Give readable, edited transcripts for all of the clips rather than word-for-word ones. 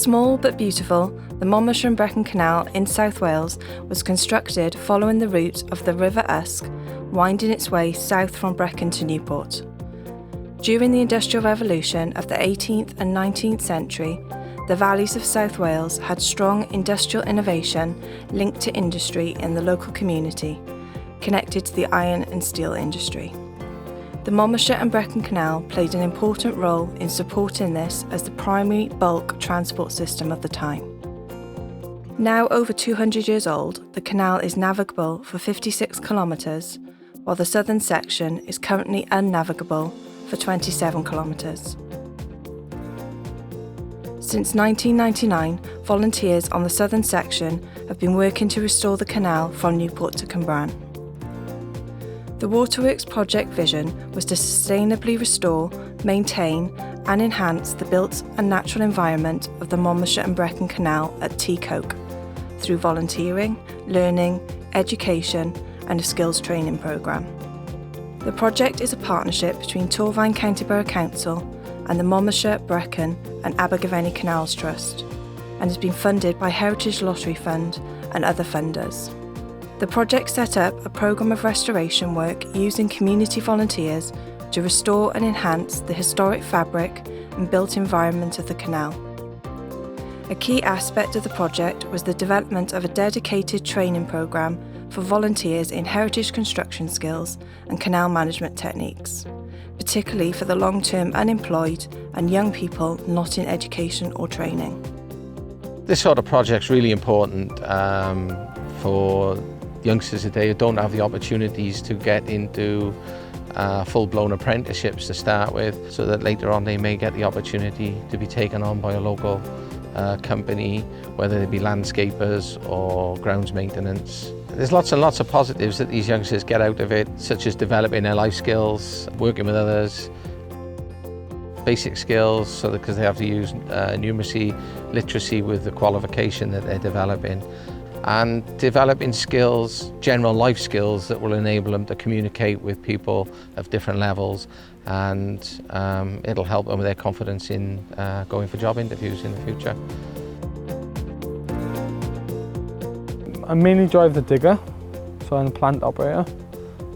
Small but beautiful, the Monmouthshire and Brecon Canal in South Wales was constructed following the route of the River Usk, winding its way south from Brecon to Newport. During the Industrial Revolution of the 18th and 19th century, the valleys of South Wales had strong industrial innovation linked to industry in the local community, connected to the iron and steel industry. The Monmouthshire and Brecon Canal played an important role in supporting this as the primary bulk transport system of the time. Now over 200 years old, the canal is navigable for 56 kilometres, while the southern section is currently unnavigable for 27 kilometres. Since 1999, volunteers on the southern section have been working to restore the canal from Newport to Cwmbran. The Waterworks Project vision was to sustainably restore, maintain and enhance the built and natural environment of the Monmouthshire and Brecon Canal at Ty Coch through volunteering, learning, education and a skills training programme. The project is a partnership between Torfaen County Borough Council and the Monmouthshire, Brecon and Abergavenny Canals Trust and has been funded by Heritage Lottery Fund and other funders. The project set up a programme of restoration work using community volunteers to restore and enhance the historic fabric and built environment of the canal. A key aspect of the project was the development of a dedicated training programme for volunteers in heritage construction skills and canal management techniques, particularly for the long-term unemployed and young people not in education or training. This sort of project's really important for youngsters today who don't have the opportunities to get into full-blown apprenticeships to start with, so that later on they may get the opportunity to be taken on by a local company, whether they be landscapers or grounds maintenance. There's lots and lots of positives that these youngsters get out of it, such as developing their life skills, working with others, basic skills, so because they have to use numeracy, literacy with the qualification that they're developing, and developing skills, general life skills that will enable them to communicate with people of different levels, and it'll help them with their confidence in going for job interviews in the future. I mainly drive the digger, so I'm a plant operator,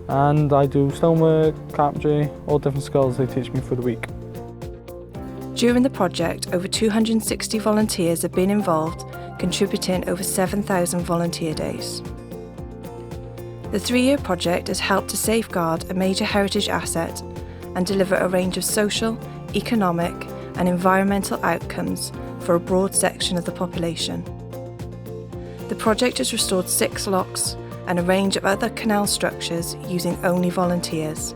and I do stonework, carpentry, all different skills they teach me for the week. During the project, over 260 volunteers have been involved, contributing over 7,000 volunteer days. The 3-year project has helped to safeguard a major heritage asset and deliver a range of social, economic and environmental outcomes for a broad section of the population. The project has restored 6 locks and a range of other canal structures using only volunteers,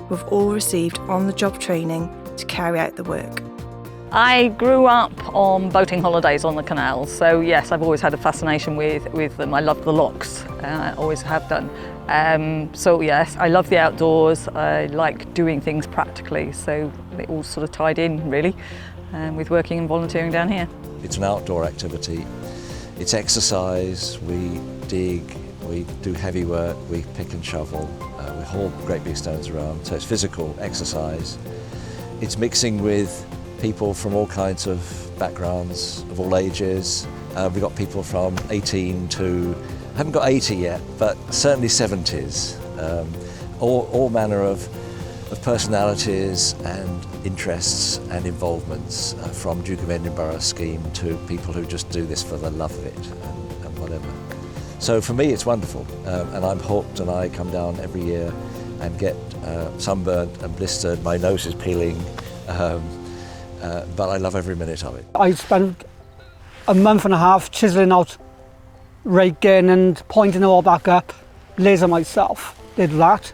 who have all received on-the-job training to carry out the work. I grew up on boating holidays on the canals, so yes, I've always had a fascination with them. I love the locks, always have done. So yes, I love the outdoors, I like doing things practically, so it all sort of tied in really with working and volunteering down here. It's an outdoor activity, it's exercise, we dig, we do heavy work, we pick and shovel, we haul great big stones around, so it's physical exercise. It's mixing with people from all kinds of backgrounds, of all ages. We've got people from 18 to, I haven't got 80 yet, but certainly 70s. All manner of personalities and interests and involvements, from Duke of Edinburgh scheme to people who just do this for the love of it and whatever. So for me it's wonderful, and I'm hooked, and I come down every year and get sunburnt and blistered, my nose is peeling. But I love every minute of it. I spent a month and a half chiselling out, raking and pointing it all back up, laser myself, did that.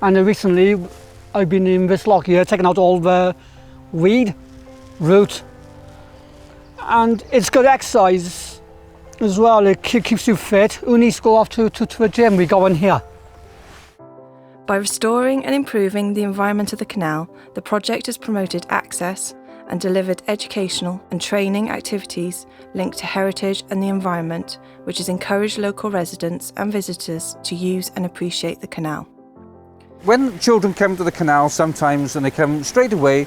And recently I've been in this lock here taking out all the weed, root, and it's good exercise as well. It keeps you fit. Who needs to go off to a gym? We go in here. By restoring and improving the environment of the canal, the project has promoted access and delivered educational and training activities linked to heritage and the environment, which has encouraged local residents and visitors to use and appreciate the canal. When children come to the canal sometimes, and they come straight away,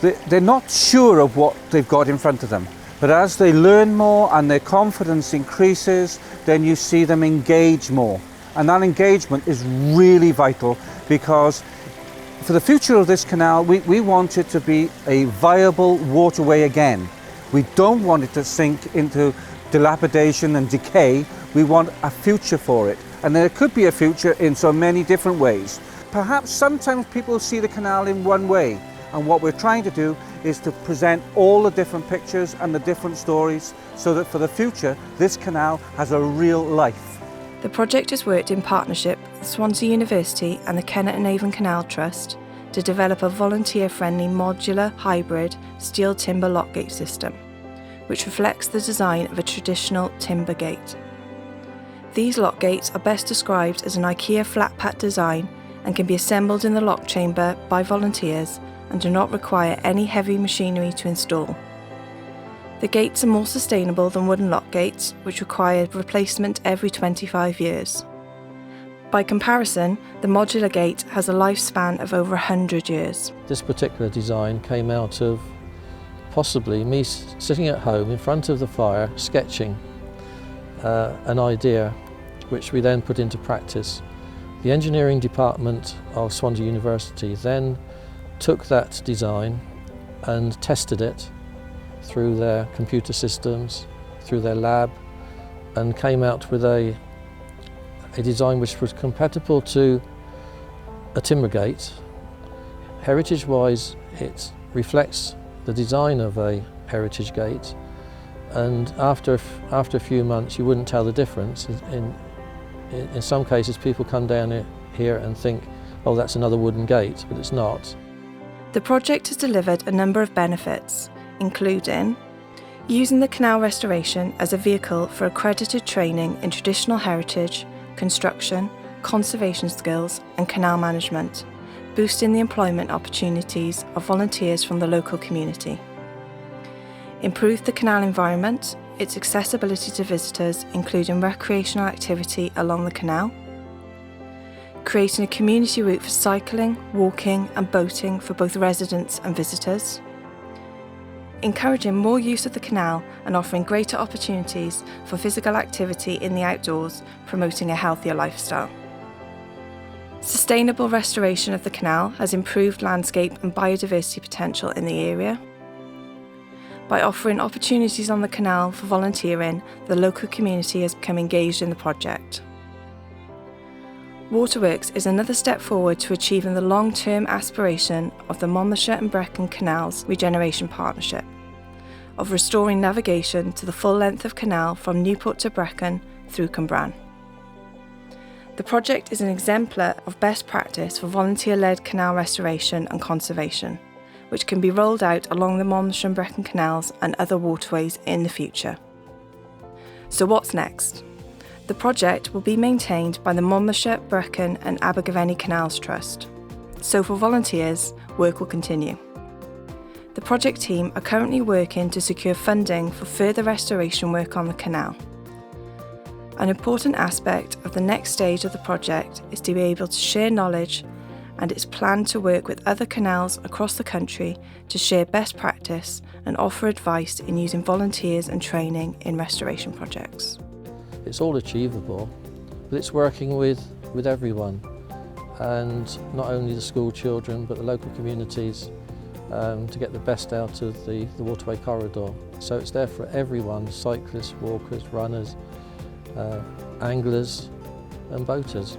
they're not sure of what they've got in front of them. But as they learn more and their confidence increases, then you see them engage more. And that engagement is really vital, because for the future of this canal, we want it to be a viable waterway again. We don't want it to sink into dilapidation and decay. We want a future for it. And there could be a future in so many different ways. Perhaps sometimes people see the canal in one way, and what we're trying to do is to present all the different pictures and the different stories, so that for the future, this canal has a real life. The project has worked in partnership with Swansea University and the Kennet and Avon Canal Trust to develop a volunteer-friendly modular hybrid steel timber lockgate system, which reflects the design of a traditional timber gate. These lock gates are best described as an IKEA flat pack design and can be assembled in the lock chamber by volunteers and do not require any heavy machinery to install. The gates are more sustainable than wooden lock gates, which require replacement every 25 years. By comparison, the modular gate has a lifespan of over 100 years. This particular design came out of possibly me sitting at home in front of the fire sketching an idea which we then put into practice. The engineering department of Swansea University then took that design and tested it through their computer systems, through their lab, and came out with a design which was compatible to a timber gate. Heritage-wise, it reflects the design of a heritage gate, and after a few months you wouldn't tell the difference. In some cases people come down here and think, oh, that's another wooden gate, but it's not. The project has delivered a number of benefits, including using the canal restoration as a vehicle for accredited training in traditional heritage, construction, conservation skills and canal management, boosting the employment opportunities of volunteers from the local community. Improved the canal environment, its accessibility to visitors, including recreational activity along the canal, creating a community route for cycling, walking and boating for both residents and visitors, encouraging more use of the canal and offering greater opportunities for physical activity in the outdoors, promoting a healthier lifestyle. Sustainable restoration of the canal has improved landscape and biodiversity potential in the area. By offering opportunities on the canal for volunteering, the local community has become engaged in the project. Waterworks is another step forward to achieving the long-term aspiration of the Monmouthshire and Brecon Canals Regeneration Partnership, of restoring navigation to the full length of canal from Newport to Brecon through Cwmbran. The project is an exemplar of best practice for volunteer-led canal restoration and conservation, which can be rolled out along the Monmouthshire and Brecon canals and other waterways in the future. So what's next? The project will be maintained by the Monmouthshire, Brecon and Abergavenny Canals Trust. So for volunteers, work will continue. The project team are currently working to secure funding for further restoration work on the canal. An important aspect of the next stage of the project is to be able to share knowledge, and it's planned to work with other canals across the country to share best practice and offer advice in using volunteers and training in restoration projects. It's all achievable, but it's working with everyone, and not only the school children but the local communities to get the best out of the waterway corridor. So it's there for everyone: cyclists, walkers, runners, anglers and boaters.